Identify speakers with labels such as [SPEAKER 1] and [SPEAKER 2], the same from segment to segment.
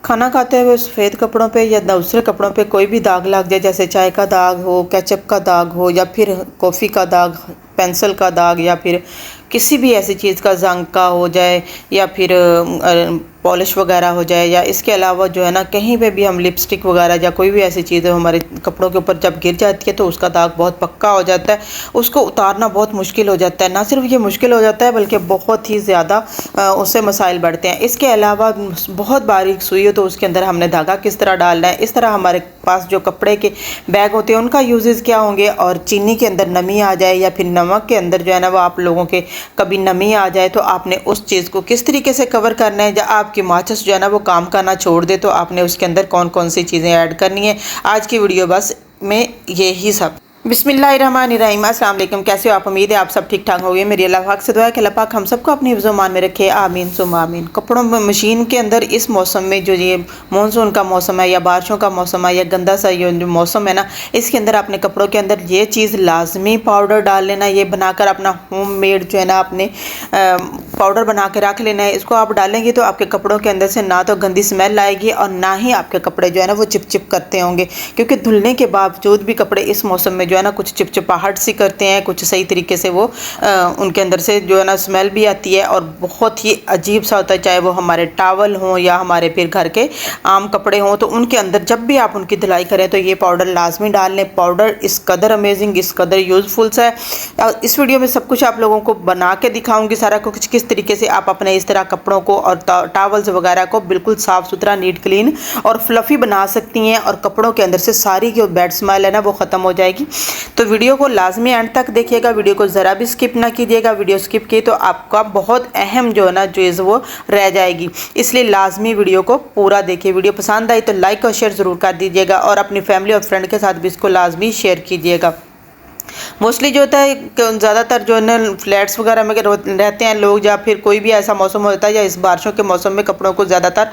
[SPEAKER 1] खाना खाते हुए सफ़ेद कपड़ों पे या दूसरे कपड़ों पे कोई भी दाग लग जाए, जैसे चाय का दाग हो, केचप का दाग हो, या फिर कॉफ़ी का दाग, पेंसिल का दाग, या फिर किसी भी ऐसी चीज़ का जंग का हो जाए, या फिर पॉलिश वगैरह हो जाए, या इसके अलावा जो है ना कहीं पे भी हम लिपस्टिक वगैरह या कोई भी ऐसी चीज़ हमारे कपड़ों के ऊपर जब गिर जाती है तो उसका दाग बहुत पक्का हो जाता है। उसको उतारना बहुत मुश्किल हो जाता है। ना सिर्फ ये मुश्किल हो जाता है बल्कि बहुत ही ज़्यादा उससे मसाइल बढ़ते हैं। इसके अलावा बहुत बारीक सुई हो तो उसके अंदर हमने धागा किस तरह डालना है, इस तरह हमारे पास जो कपड़े के बैग होते हैं उनका यूजेस क्या होंगे, और चीनी के अंदर नमी आ जाए या फिर नमक के अंदर जो है ना वो आप लोगों के कभी नमी आ जाए तो आपने उस चीज़ को किस तरीके से कवर करना है, या आपकी माचिस जो है ना वो काम करना छोड़ दे तो आपने उसके अंदर कौन कौन सी चीज़ें ऐड करनी है। आज की वीडियो बस में यही सब। बिस्मिल्लाहिर्रहमानिर्रहीम। अस्सलाम वालेकुम। कैसे हो आप? उम्मीद है आप सब ठीक ठाक होंगे। मेरी अल्लाह पाक से दुआ है कि अल्लाह पाक हम सबको अपनी हिफ्ज़-ओ-मान में रखे, आमीन सुम्मा आमीन। कपड़ों में मशीन के अंदर इस मौसम में जो ये मानसून का मौसम है या बारिशों का मौसम है या गंदा सा ये जो मौसम है ना, इसके अंदर अपने कपड़ों के अंदर ये चीज़ लाजमी पाउडर डाल लेना। ये बनाकर अपना होममेड जो है ना अपने पाउडर बना के रख लेना है। इसको आप डालेंगे तो आपके कपड़ों के अंदर से ना तो गंदी स्मेल आएगी और ना ही आपके कपड़े जो है ना वो चिपचिप करते होंगे, क्योंकि धुलने के बावजूद भी कपड़े इस मौसम में जो है ना कुछ चिपचिपाहट सी करते हैं, कुछ सही तरीके से वो उनके अंदर से जो है ना स्मेल भी आती है और बहुत ही अजीब सा होता है। चाहे वो हमारे टावल हों या हमारे फिर घर के आम कपड़े हों, तो उनके अंदर जब भी आप उनकी धुलाई करें तो ये पाउडर लाजमी डाल लें। पाउडर इस कदर अमेजिंग, इस कदर यूज़फुल सा है। इस वीडियो में सब कुछ आप लोगों को बना के दिखाऊंगी, सारा कुछ किस तरीके से आप अपने इस तरह कपड़ों को और टावल्स वगैरह को बिल्कुल साफ़ सुथरा, नीट क्लीन और फ्लफ़ी बना सकती हैं, और कपड़ों के अंदर से सारी जो बैड स्मेल है ना वो ख़त्म हो जाएगी। तो वीडियो को लाजमी एंड तक देखिएगा, वीडियो को ज़रा भी स्किप ना कीजिएगा। वीडियो स्किप की तो आपका बहुत अहम जो है ना चीज़ वो रह जाएगी, इसलिए लाजमी वीडियो को पूरा देखिए। वीडियो पसंद आई तो लाइक और शेयर ज़रूर कर दीजिएगा, और अपनी फैमिली और फ्रेंड के साथ भी इसको लाजमी शेयर कीजिएगा। मोस्टली जो होता है ज़्यादातर जो है ना फ्लैट्स वगैरह में रहते हैं लोग, या फिर कोई भी ऐसा मौसम होता है या इस बारिशों के मौसम में कपड़ों को ज़्यादातर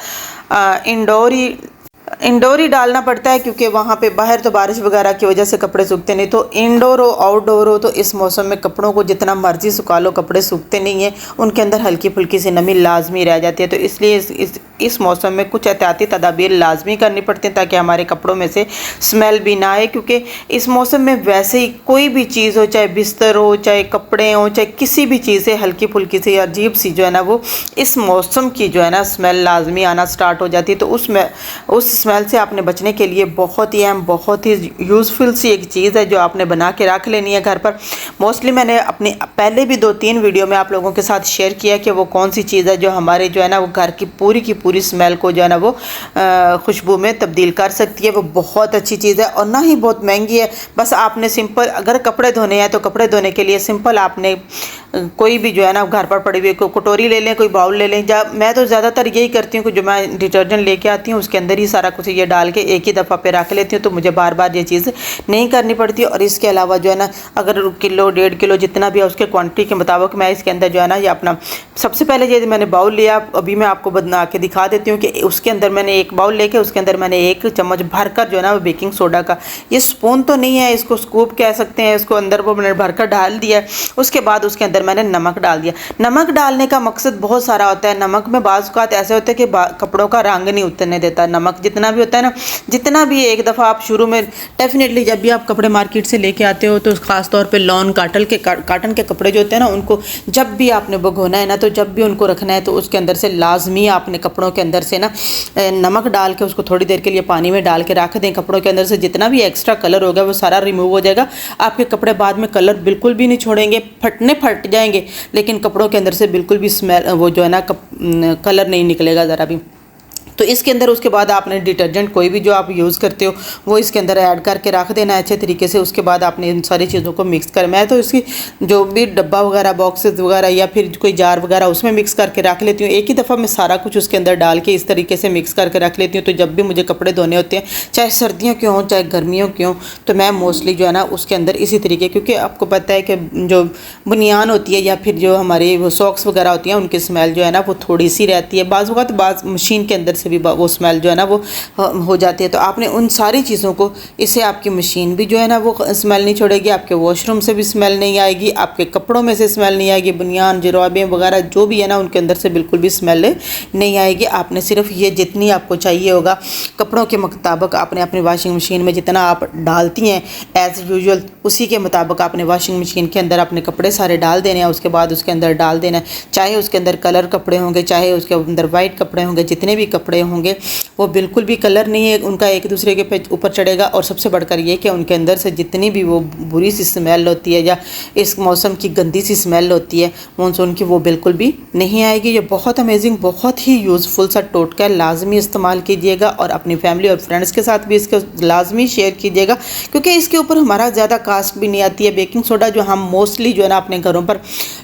[SPEAKER 1] इंडोर ही डालना पड़ता है, क्योंकि वहाँ पे बाहर तो बारिश वगैरह की वजह से कपड़े सूखते नहीं। तो इंडोर हो आउटडोर हो तो इस मौसम में कपड़ों को जितना मर्जी सुखा लो कपड़े सूखते नहीं हैं, उनके अंदर हल्की फुल्की सी नमी लाजमी रह जाती है। तो इसलिए इस मौसम में कुछ एहतियाती तदाबीर लाजमी करनी पड़ती हैं ताकि हमारे कपड़ों में से स्मेल भी ना आए, क्योंकि इस मौसम में वैसे ही कोई भी चीज़ हो, चाहे बिस्तर हो, चाहे कपड़े हो, चाहे किसी भी चीज़ से हल्की फुल्की सी अजीब सी जो है ना वो इस मौसम की जो है ना स्मेल लाजमी आना स्टार्ट हो जाती है। तो उस स्मेल से आपने बचने के लिए बहुत ही अहम, बहुत ही यूज़फुल सी एक चीज़ है जो आपने बना के रख लेनी है घर पर। मोस्टली मैंने अपने पहले भी 2-3 वीडियो में आप लोगों के साथ शेयर किया कि वो कौन सी चीज़ है जो हमारे जो है ना वो घर की पूरी स्मेल को जो है ना वो खुशबू में तब्दील कर सकती है। वो बहुत अच्छी चीज़ है और ना ही बहुत महंगी है। बस आपने सिंपल, अगर कपड़े धोने हैं तो कपड़े धोने के लिए सिंपल आपने कोई भी जो है ना घर पर पड़ी हुई कोई कटोरी ले लें, कोई बाउल ले लें। मैं तो ज़्यादातर यही करती हूँ कि जो मैं डिटर्जेंट लेके आती हूँ उसके अंदर ही सारा कुछ ये डाल के एक ही दफ़ा पे रख लेती हूँ, तो मुझे बार बार ये चीज़ नहीं करनी पड़ती। और इसके अलावा जो है ना अगर किलो 1.5 किलो जितना भी है उसके क्वांटिटी के मुताबिक मैं इसके अंदर जो है ना ये अपना सबसे पहले ये मैंने बाउल लिया, अभी मैं आपको बना के दिखा देती हूँ कि उसके अंदर मैंने एक बाउल लेके उसके अंदर मैंने 1 चम्मच भर कर जो है ना वो बेकिंग सोडा का, ये स्पून तो नहीं है, इसको स्कूप कह सकते हैं, इसको अंदर वो मैंने भर कर डाल दिया। उसके बाद उसके अंदर मैंने नमक डाल दिया। नमक डालने का मकसद बहुत सारा होता है। नमक में बाज़ औक़ात ऐसे होते हैं कि कपड़ों का रंग नहीं उतरने देता। नमक जितना भी होता है ना, जितना भी एक दफ़ा आप शुरू में डेफिनेटली जब भी आप कपड़े मार्केट से लेके आते हो तो ख़ास तौर पे लॉन काटन के कपड़े जो होते हैं ना उनको जब भी आपने भगोना है ना, तो जब भी उनको रखना है तो उसके अंदर से लाजमी आपने कपड़ों के अंदर से ना नमक डाल के उसको थोड़ी देर के लिए पानी में डाल के रख दें। कपड़ों के अंदर से जितना भी एक्स्ट्रा कलर होगा वो सारा रिमूव हो जाएगा। आपके कपड़े बाद में कलर बिल्कुल भी नहीं छोड़ेंगे, फट जाएंगे, लेकिन कपड़ों के अंदर से बिल्कुल भी स्मेल वो जो है ना कलर नहीं निकलेगा ज़रा भी। तो इसके अंदर उसके बाद आपने डिटर्जेंट कोई भी जो आप यूज़ करते हो वो इसके अंदर ऐड करके रख देना है अच्छे तरीके से। उसके बाद आपने इन सारी चीज़ों को मिक्स कर, मैं तो इसकी जो भी डब्बा वगैरह, बॉक्सेस वगैरह या फिर कोई जार वगैरह उसमें मिक्स करके रख लेती हूँ। एक ही दफ़ा मैं सारा कुछ उसके अंदर डाल के इस तरीके से मिक्स करके रख लेती हूँ। तो जब भी मुझे कपड़े धोने होते हैं, चाहे सर्दियों के हों चाहे गर्मियों के हों, तो मैं मोस्टली जो है ना उसके अंदर इसी तरीके, क्योंकि आपको पता है कि जो बुनियान होती है या फिर जो हमारी वो सॉक्स वगैरह होती हैं उनकी स्मेल जो है ना वो थोड़ी सी रहती है। बाज़ मशीन के अंदर से भी वो स्मेल जो है ना वो हो जाती है। तो आपने उन सारी चीज़ों को, इससे आपकी मशीन भी जो है ना वो स्मेल नहीं छोड़ेगी, आपके वॉशरूम से भी स्मेल नहीं आएगी, आपके कपड़ों में से स्मेल नहीं आएगी, बनियान जुराबें वगैरह जो भी है ना उनके अंदर से बिल्कुल भी स्मेल नहीं आएगी। आपने सिर्फ ये जितनी आपको चाहिए होगा कपड़ों के मुताबिक आपने अपनी वॉशिंग मशीन में जितना आप डालती हैं एज़ यूजुअल उसी के मुताबिक आपने वॉशिंग मशीन के अंदर अपने कपड़े सारे डाल देने हैं। उसके बाद उसके अंदर डाल देना है, चाहे उसके अंदर कलर कपड़े होंगे, चाहे उसके अंदर वाइट कपड़े होंगे, जितने भी कपड़े होंगे वो बिल्कुल भी कलर नहीं है उनका एक दूसरे के ऊपर चढ़ेगा। और सबसे बढ़कर ये कि उनके अंदर से जितनी भी वो बुरी सी स्मेल होती है या इस मौसम की गंदी सी स्मेल होती है मानसून की, वो बिल्कुल भी नहीं आएगी। ये बहुत अमेजिंग, बहुत ही यूज़फुल सा टोटका है, लाजमी इस्तेमाल कीजिएगा और अपनी फैमिली और फ्रेंड्स के साथ भी इसको लाजमी शेयर कीजिएगा, क्योंकि इसके ऊपर हमारा ज़्यादा कास्ट भी नहीं आती है। बेकिंग सोडा जो हम मोस्टली जो है ना अपने घरों पर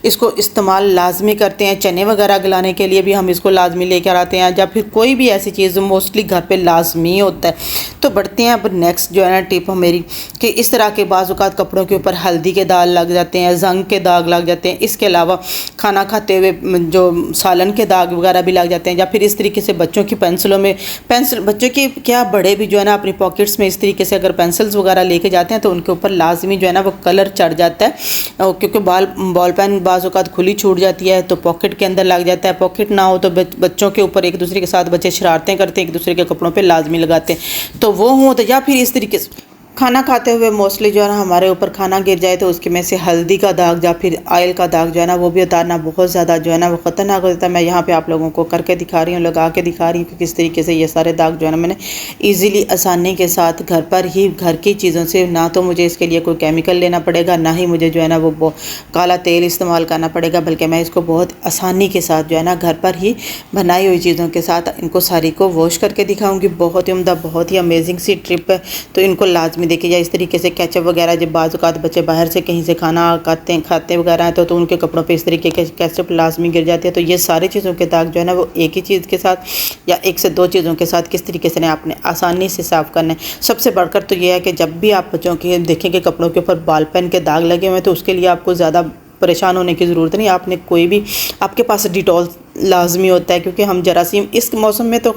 [SPEAKER 1] इसको इस्तेमाल लाजमी करते हैं, चने वगैरह गलाने के लिए भी हम इसको लाजमी लेकर आते हैं, या फिर कोई भी ऐसी चीज़ मोस्टली घर पे लाजमी होता है। तो बढ़ते हैं अब नेक्स्ट जो है ना टिप मेरी, कि इस तरह के बाज़ औक़ात कपड़ों के ऊपर हल्दी के दाग लग जाते हैं, जंग के दाग लग जाते हैं, इसके अलावा खाना खाते हुए जो सालन के दाग वगैरह भी लग जाते हैं, या फिर इस तरीके से बच्चों की पेंसिलों में बच्चों की क्या बड़े भी जो है ना अपनी पॉकेट्स में इस तरीके से अगर पेंसिल्स वगैरह लेके जाते हैं तो उनके ऊपर लाजमी जो है ना वो कलर चढ़ जाता है, क्योंकि बॉल पेन बाज़ औक़ात खुली छूट जाती है तो पॉकेट के अंदर लग जाता है। पॉकेट ना हो तो बच्चों के ऊपर एक दूसरे के साथ बच्चे शरारतें करते हैं, एक दूसरे के कपड़ों पे लाजमी लगाते हैं, तो वो हो तो, या फिर इस तरीके से खाना खाते हुए मोस्टली जो है ना हमारे ऊपर खाना गिर जाए तो उसके में से हल्दी का दाग या फिर ऑयल का दाग जो है ना वो भी उतारना बहुत ज़्यादा जो है ना वो ख़तरनाक होता है। मैं यहाँ पे आप लोगों को करके दिखा रही हूँ, लगा के दिखा रही हूँ कि किस तरीके से ये सारे दाग जो है ना मैंने ईज़िली आसानी के साथ घर पर ही घर की चीज़ों से, ना तो मुझे इसके लिए कोई केमिकल लेना पड़ेगा, ना ही मुझे जो है ना वो काला तेल इस्तेमाल करना पड़ेगा, बल्कि मैं इसको बहुत आसानी के साथ जो है ना घर पर ही बनाई हुई चीज़ों के साथ इनको सारी को वॉश करके दिखाऊँगी। बहुत ही उम्दा, बहुत ही अमेजिंग सी ट्रिप है, तो इनको लाजमी देखिए। इस तरीके से केचप वगैरह जब बाज़ औक़ात बच्चे बाहर से कहीं से खाना खाते वगैरह हैं तो उनके कपड़ों पे इस तरीके के केचप लाजमी गिर जाते हैं। तो ये सारी चीज़ों के दाग जो है ना वो एक ही चीज़ के साथ या एक से दो चीज़ों के साथ किस तरीके से आपने आसानी से साफ़ करना है। सबसे बढ़कर तो ये है कि जब भी आप बच्चों के देखें कि कपड़ों के ऊपर बॉल पेन के दाग लगे हुए हैं तो उसके लिए आपको ज़्यादा परेशान होने की ज़रूरत नहीं। आपने कोई भी, आपके पास डिटॉल लाजमी होता है, क्योंकि हम जरासीम इस मौसम में तो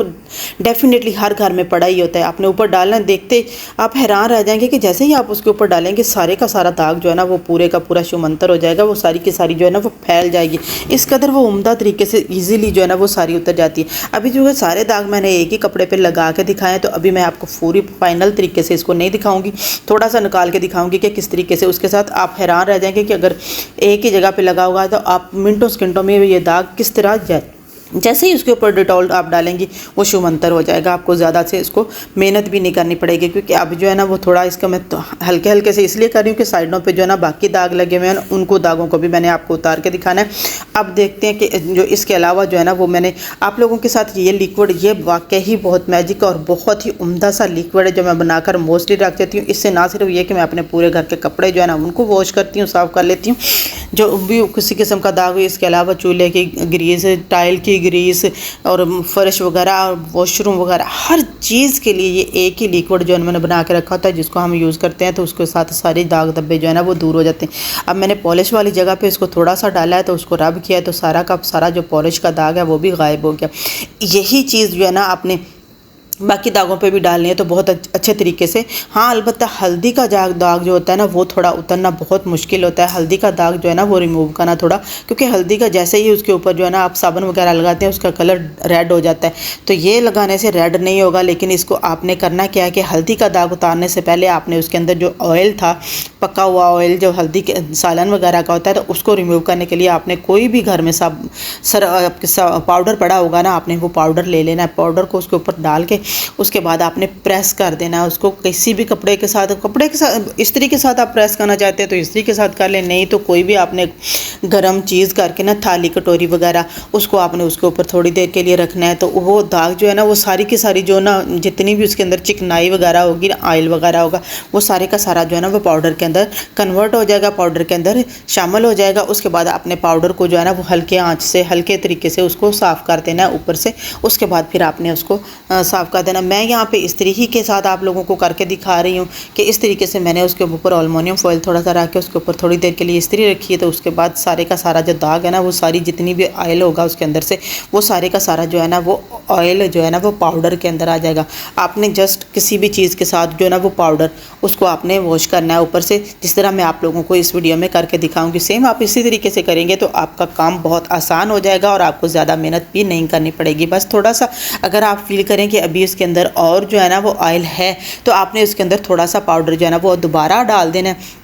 [SPEAKER 1] डेफिनेटली हर घर में पड़ा ही होता है। आपने ऊपर डालना, देखते आप हैरान रह जाएंगे कि जैसे ही आप उसके ऊपर डालेंगे सारे का सारा दाग जो है ना वो पूरे का पूरा शुमंतर हो जाएगा, वो सारी की सारी जो है ना वो फैल जाएगी। इस कदर वो उम्दा तरीके से ईज़िली जो है ना वो सारी उतर जाती है। अभी जो है सारे दाग मैंने एक ही कपड़े पर लगा के दिखाएँ, तो अभी मैं आपको पूरी फाइनल तरीके से इसको नहीं दिखाऊँगी, थोड़ा सा निकाल के दिखाऊँगी कि किस तरीके से उसके साथ आप हैरान रह जाएंगे कि अगर एक ही जगह पर लगा होगा तो आप मिनटों सेकंडों में ये दाग किस तरह जैसे ही उसके ऊपर डिटॉल आप डालेंगी वो शुमंतर हो जाएगा। आपको ज़्यादा से इसको मेहनत भी नहीं करनी पड़ेगी, क्योंकि अब जो है ना वो थोड़ा इसका मैं तो हल्के हल्के से इसलिए कर रही हूँ कि साइडों पे जो है ना बाकी दाग लगे हुए हैं उनको दागों को भी मैंने आपको उतार के दिखाना है। अब देखते हैं कि जो इसके अलावा जो है ना वो मैंने आप लोगों के साथ ये लिक्विड, ये वाकई ही बहुत मैजिक और बहुत ही उम्दा सा लिक्विड है जो मैं बनाकर मोस्टली रख देती हूँ। इससे ना सिर्फ ये कि मैं अपने पूरे घर के कपड़े जो है ना उनको वॉश करती हूँ, साफ़ कर लेती हूँ जो भी किसी किस्म का दाग हो। इसके अलावा चूल्हे की ग्रीस, टाइल की ग्रीस और फर्श वगैरह, वॉशरूम वगैरह, हर चीज़ के लिए ये एक ही लिक्विड जो है मैंने बना के रखा होता है, जिसको हम यूज़ करते हैं तो उसके साथ सारे दाग धब्बे जो है ना वो दूर हो जाते हैं। अब मैंने पॉलिश वाली जगह पे इसको थोड़ा सा डाला है तो उसको रब किया है तो सारा का सारा जो पॉलिश का दाग है वो भी गायब हो गया। यही चीज़ जो है ना आपने बाकी दागों पे भी डालनी है तो बहुत अच्छे तरीके से। हाँ, अलबत्ता हल्दी का दाग जो होता है ना वो थोड़ा उतरना बहुत मुश्किल होता है। हल्दी का दाग जो है ना वो रिमूव करना थोड़ा, क्योंकि हल्दी का जैसे ही उसके ऊपर जो है ना आप साबुन वगैरह लगाते हैं उसका कलर रेड हो जाता है, तो ये लगाने से रेड नहीं होगा। लेकिन इसको आपने करना क्या है कि हल्दी का दाग उतारने से पहले आपने उसके अंदर जो ऑयल था, पका हुआ ऑयल जो हल्दी के सालन वगैरह का होता है, तो उसको रिमूव करने के लिए आपने कोई भी घर में पाउडर पड़ा होगा ना, आपने वो पाउडर ले लेना है। पाउडर को उसके ऊपर डाल के उसके बाद आपने प्रेस कर देना है उसको किसी भी कपड़े के साथ इस्त्री के साथ आप प्रेस करना चाहते हैं तो इस्त्री के साथ कर लें, नहीं तो कोई भी आपने गरम चीज़ करके ना थाली कटोरी वगैरह उसको आपने उसके ऊपर थोड़ी देर के लिए रखना है। तो वो दाग जो है ना वो सारी की सारी जो ना जितनी भी उसके अंदर चिकनाई वगैरह होगी ना, ऑयल वगैरह होगा, वो सारे का सारा जो है ना वो पाउडर के अंदर कन्वर्ट हो जाएगा, पाउडर के अंदर शामिल हो जाएगा। उसके बाद आपने पाउडर को जो है ना वो हल्के आँच से हल्के तरीके से उसको साफ़ कर देना है ऊपर से। उसके बाद फिर आपने उसको साफ़ कर देना। मैं यहाँ पे इस्त्री ही के साथ आप लोगों को करके दिखा रही हूँ कि इस तरीके से मैंने उसके ऊपर एलुमिनियम फॉइल थोड़ा सा रख के उसके ऊपर थोड़ी देर के लिए इस्त्री रखी है। तो उसके बाद सारे का सारा जो दाग है ना, वो सारी जितनी भी ऑयल होगा उसके अंदर से, वो सारे का सारा जो है ना वो ऑयल जो है ना वो पाउडर के अंदर आ जाएगा। आपने जस्ट किसी भी चीज़ के साथ जो है ना वो पाउडर उसको आपने वॉश करना है ऊपर से, जिस तरह मैं आप लोगों को इस वीडियो में करके दिखाऊंगी। सेम आप इसी तरीके से करेंगे तो आपका काम बहुत आसान हो जाएगा और आपको ज़्यादा मेहनत भी नहीं करनी पड़ेगी। बस थोड़ा सा अगर आप फील करें कि अभी उसके अंदर और जो है ना वो ऑयल है, तो आपने उसके अंदर थोड़ा सा पाउडर जो है ना वो दोबारा डाल देना है।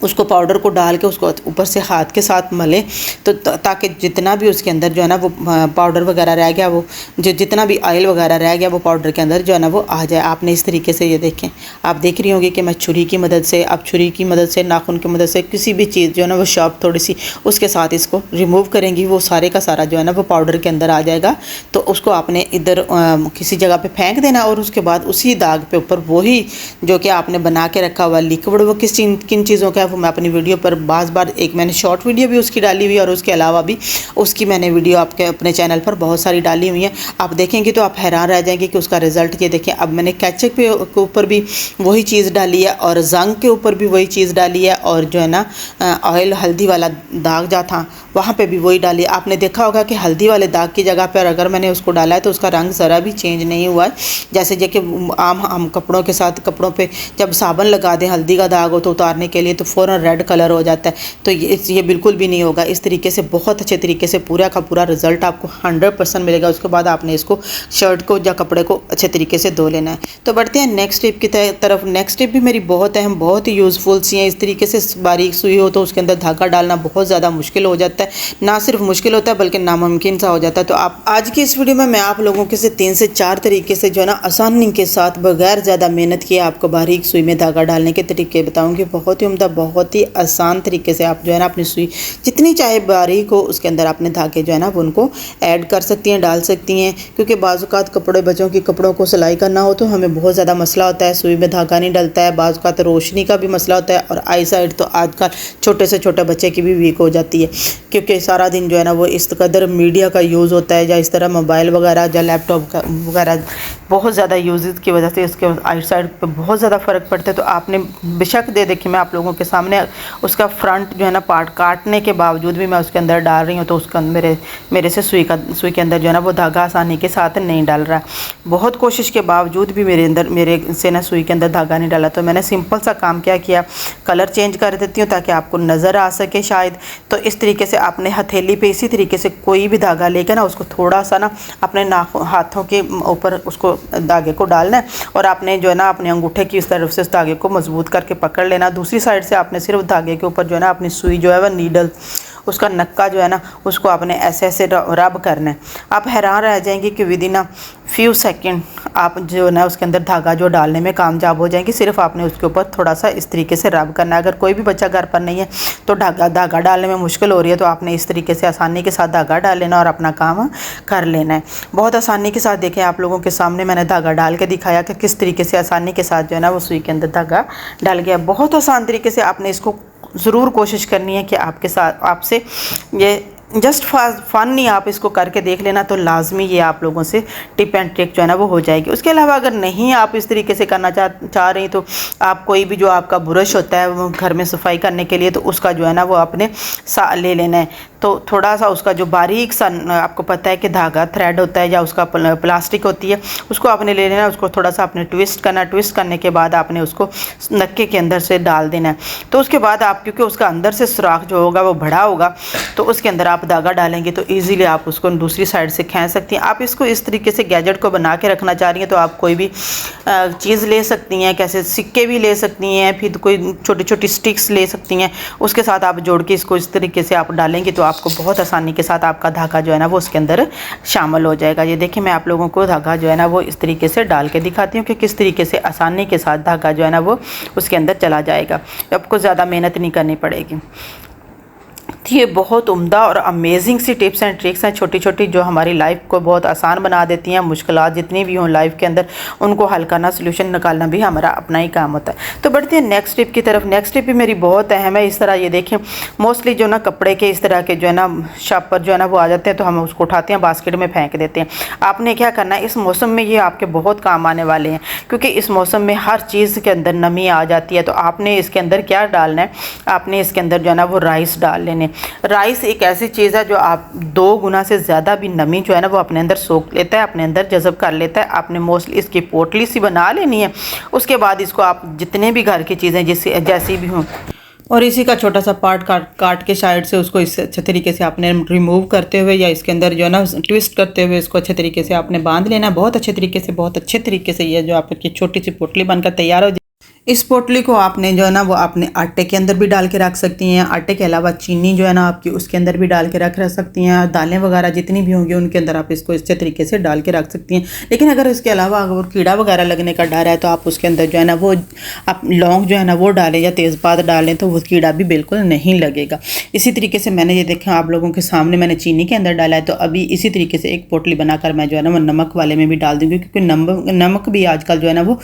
[SPEAKER 1] उसको पाउडर को डाल के उसको ऊपर से हाथ के साथ मले, तो ताकि जितना भी उसके अंदर जो है ना वो पाउडर वगैरह रह गया, वो जो जितना भी ऑयल वगैरह रह गया वो पाउडर के अंदर जो है ना वो आ जाए। आपने इस तरीके से, ये देखें, आप देख रही होंगी कि मैं छुरी की मदद से, आप छुरी की मदद से, नाखून की मदद से, किसी भी चीज़ जो है ना वो शार्प थोड़ी सी उसके साथ इसको रिमूव करेंगी, वो सारे का सारा जो है ना वो पाउडर के अंदर आ जाएगा। तो उसको आपने इधर किसी जगह पर फेंक देना और उसके बाद उसी दाग पे ऊपर वही जो कि आपने बना के रखा हुआ लिक्विड, वो किन चीज़ों का मैं अपनी वीडियो पर बार एक मैंने शॉर्ट वीडियो भी उसकी डाली हुई है और उसके अलावा भी उसकी मैंने वीडियो आपके अपने चैनल पर बहुत सारी डाली हुई है। आप देखेंगे तो आप हैरान रह जाएंगे कि उसका रिज़ल्ट ये देखें। अब मैंने केचप के ऊपर भी वही चीज़ डाली है और जंग के ऊपर भी वही चीज़ डाली है और जो है ना ऑयल हल्दी वाला दाग जा था वहाँ पे भी वही डाली। आपने देखा होगा कि हल्दी वाले दाग की जगह पर अगर मैंने उसको डाला है तो उसका रंग ज़रा भी चेंज नहीं हुआ है। जैसे कि आम हम कपड़ों के साथ, कपड़ों पे जब साबुन लगा दें हल्दी का दाग हो तो उतारने के लिए तो फ़ौरन रेड कलर हो जाता है, तो ये बिल्कुल भी नहीं होगा। इस तरीके से बहुत अच्छे तरीके से पूरा का पूरा रिज़ल्ट आपको 100% मिलेगा। उसके बाद आपने इसको शर्ट को या कपड़े को अच्छे तरीके से धो लेना है। तो बढ़ते हैं नेक्स्ट टिप की तरफ। नेक्स्ट टिप भी मेरी बहुत अहम, बहुत ही यूज़फुल सी है। इस तरीके से बारीक सुई हो तो उसके अंदर धागा डालना बहुत ज़्यादा मुश्किल हो जाता है, ना सिर्फ मुश्किल होता है बल्कि नामुमकिन सा हो जाता है। तो आप आज की इस वीडियो में मैं आप लोगों के से 3 से 4 तरीके से जो है ना आसानी के साथ बगैर ज़्यादा मेहनत किए आपको बारीक सुई में धागा डालने के तरीके बताऊँगी। बहुत ही उम्दा, बहुत ही आसान तरीके से आप जो है ना अपनी सुई जितनी चाहे बारीक हो उसके अंदर आपने धागे जो है ना वो उनको ऐड कर सकती हैं, डाल सकती हैं। क्योंकि बाज़-औक़ात कपड़े, बच्चों की कपड़ों को सिलाई करना हो तो हमें बहुत ज़्यादा मसला होता है, सुई में धागा नहीं डलता है। बाज़-औक़ात रोशनी का भी मसला होता है और आई साइड तो आजकल छोटे से छोटे बच्चे की भी वीक हो जाती है, क्योंकि सारा दिन जो है ना वो इस कदर मीडिया का यूज़ होता है या इस तरह मोबाइल वगैरह या लैपटॉप का वगैरह बहुत ज़्यादा यूज़ की वजह से इसके आई साइड पर बहुत ज़्यादा फ़र्क पड़ता है। तो आपने बेशक देखिए मैं आप लोगों के सामने उसका फ्रंट जो है ना पार्ट काटने के बावजूद भी मैं उसके अंदर डाल रही हूँ, तो उसके अंदर मेरे से सुई के अंदर जो है ना वो धागा आसानी के साथ नहीं डाल रहा। बहुत कोशिश के बावजूद भी मेरे से ना सुई के अंदर धागा नहीं डाला। तो मैंने सिंपल सा काम क्या किया, कलर चेंज कर देती हूँ ताकि आपको नज़र आ सके शायद। तो इस तरीके से आपने हथेली पे इसी तरीके से कोई भी धागा लेकर ना उसको थोड़ा सा ना अपने हाथों के ऊपर उसको धागे को डालना है और आपने जो है ना अपने अंगूठे की इस तरफ से उस धागे को मजबूत करके पकड़ लेना। दूसरी साइड से आपने सिर्फ धागे के ऊपर जो है ना अपनी सुई जो है वह नीडल, उसका नक्का जो है ना उसको आपने ऐसे ऐसे रब करना है। आप हैरान रह जाएंगे कि विद इन फ्यू सेकंड आप जो है ना उसके अंदर धागा जो डालने में कामयाब हो जाएंगे। सिर्फ आपने उसके ऊपर थोड़ा सा इस तरीके से रब करना है। अगर कोई भी बच्चा घर पर नहीं है तो धागा डालने में मुश्किल हो रही है तो आपने इस तरीके से आसानी के साथ धागा डाल लेना और अपना काम कर लेना है। बहुत आसानी के साथ देखें, आप लोगों के सामने मैंने धागा डाल के दिखाया कि किस तरीके से आसानी के साथ जो है ना वो सुई के अंदर धागा डाल गया। बहुत आसान तरीके से आपने इसको ज़रूर कोशिश करनी है कि आपके साथ आपसे ये जस्ट फन नहीं, आप इसको करके देख लेना तो लाजमी ये आप लोगों से टिप एंड ट्रिक जो है ना वो हो जाएगी। उसके अलावा अगर नहीं आप इस तरीके से करना चाह रही तो आप कोई भी जो आपका ब्रश होता है वो घर में सफाई करने के लिए तो उसका जो है ना वो आपने ले लेना है। तो थोड़ा सा उसका जो बारीक सा आपको पता है कि धागा थ्रेड होता है या उसका प्लास्टिक होती है, उसको आपने ले लेना है। उसको थोड़ा सा आपने ट्विस्ट करना, ट्विस्ट करने के बाद आपने उसको नक्के के अंदर से डाल देना है। तो उसके बाद आप, क्योंकि उसका अंदर से सुराख जो होगा वो बड़ा होगा, तो उसके अंदर आप धागा डालेंगे तो इजीली आप उसको दूसरी साइड से खींच सकती हैं। आप इसको इस तरीके से गैजेट को बना के रखना चाह रही हैं तो आप कोई भी चीज़ ले सकती हैं, कैसे सिक्के भी ले सकती हैं, फिर कोई छोटी छोटी स्टिक्स ले सकती हैं, उसके साथ आप जोड़ के इसको इस तरीके से आप डालेंगे तो आपको बहुत आसानी के साथ आपका धागा जो है ना वो उसके अंदर शामिल हो जाएगा। ये देखिए मैं आप लोगों को धागा जो है ना वो इस तरीके से डाल के दिखाती हूँ कि किस तरीके से आसानी के साथ धागा जो है ना वो उसके अंदर चला जाएगा। आपको ज़्यादा मेहनत नहीं करनी पड़ेगी। तो ये बहुत उम्दा और amazing C tips and tricks हैं, छोटी छोटी, जो हमारी लाइफ को बहुत आसान बना देती हैं। मुश्किलात जितनी भी हों लाइफ के अंदर, उनको हल करना, सोल्यूशन निकालना भी हमारा अपना ही काम होता है। तो बढ़ते हैं नेक्स्ट टिप की तरफ। नेक्स्ट टिप भी मेरी बहुत अहम है। इस तरह ये देखें, मोस्टली जो ना कपड़े के इस तरह के जो है ना शॉपर जो है ना वो आ जाते हैं, तो हम उसको उठाते हैं, बास्केट में फेंक देते हैं। आपने क्या करना है, इस मौसम में ये आपके बहुत काम आने वाले हैं, क्योंकि इस मौसम में हर चीज़ के अंदर नमी आ जाती है। तो आपने इसके अंदर क्या डालना है, आपने इसके अंदर जो है ना वो राइस डाल लेने। राइस एक ऐसी चीज़ है जो आप 2 गुना से ज़्यादा भी नमी जो है ना वो अपने अंदर सोख लेता है, अपने अंदर जज़ब कर लेता है। आपने मोस्टली इसकी पोटली सी बना लेनी है। उसके बाद इसको आप जितने भी घर की चीज़ें जैसी भी हों, और इसी का छोटा सा पार्ट काट के साइड से उसको इस अच्छे तरीके से आपने रिमूव करते हुए या इसके अंदर जो है ना ट्विस्ट करते हुए इसको अच्छे तरीके से आपने बांध लेना है। बहुत अच्छे तरीके से, बहुत अच्छे तरीके से ये जो आपकी छोटी सी पोटली बनकर तैयार हो जाए। इस पोटली को आपने जो है ना वो अपने आटे के अंदर भी डाल के रख सकती हैं। आटे के अलावा चीनी जो है ना आपकी उसके अंदर भी डाल के रख सकती हैं। दालें वगैरह जितनी भी होंगी उनके अंदर आप इसको अच्छे तरीके से डाल के रख सकती हैं। लेकिन अगर इसके अलावा अगर कीड़ा वगैरह लगने का डर है तो आप उसके अंदर जो है ना वो आप लौंग जो है ना वो डालें या तेज़पात डालें, तो वो कीड़ा भी बिल्कुल नहीं लगेगा। इसी तरीके से मैंने ये देखा आप लोगों के सामने मैंने चीनी के अंदर डाला है। तो अभी इसी तरीके से एक पोटली बनाकर मैं जो है ना वो नमक वाले में भी डाल दूँगी, क्योंकि नमक भी आजकल जो है ना वो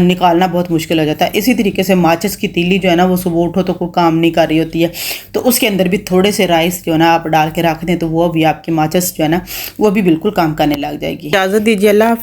[SPEAKER 1] निकालना बहुत मुश्किल हो जाता है। इसी तरीके से माचिस की तीली जो है ना वो सुबह उठो तो कोई काम नहीं कर रही होती है, तो उसके अंदर भी थोड़े से राइस जो है ना आप डाल के रख दें, तो वो भी आपकी माचिस जो है ना वो भी बिल्कुल काम करने लग जाएगी। इजाज़त दीजिए, अल्लाह।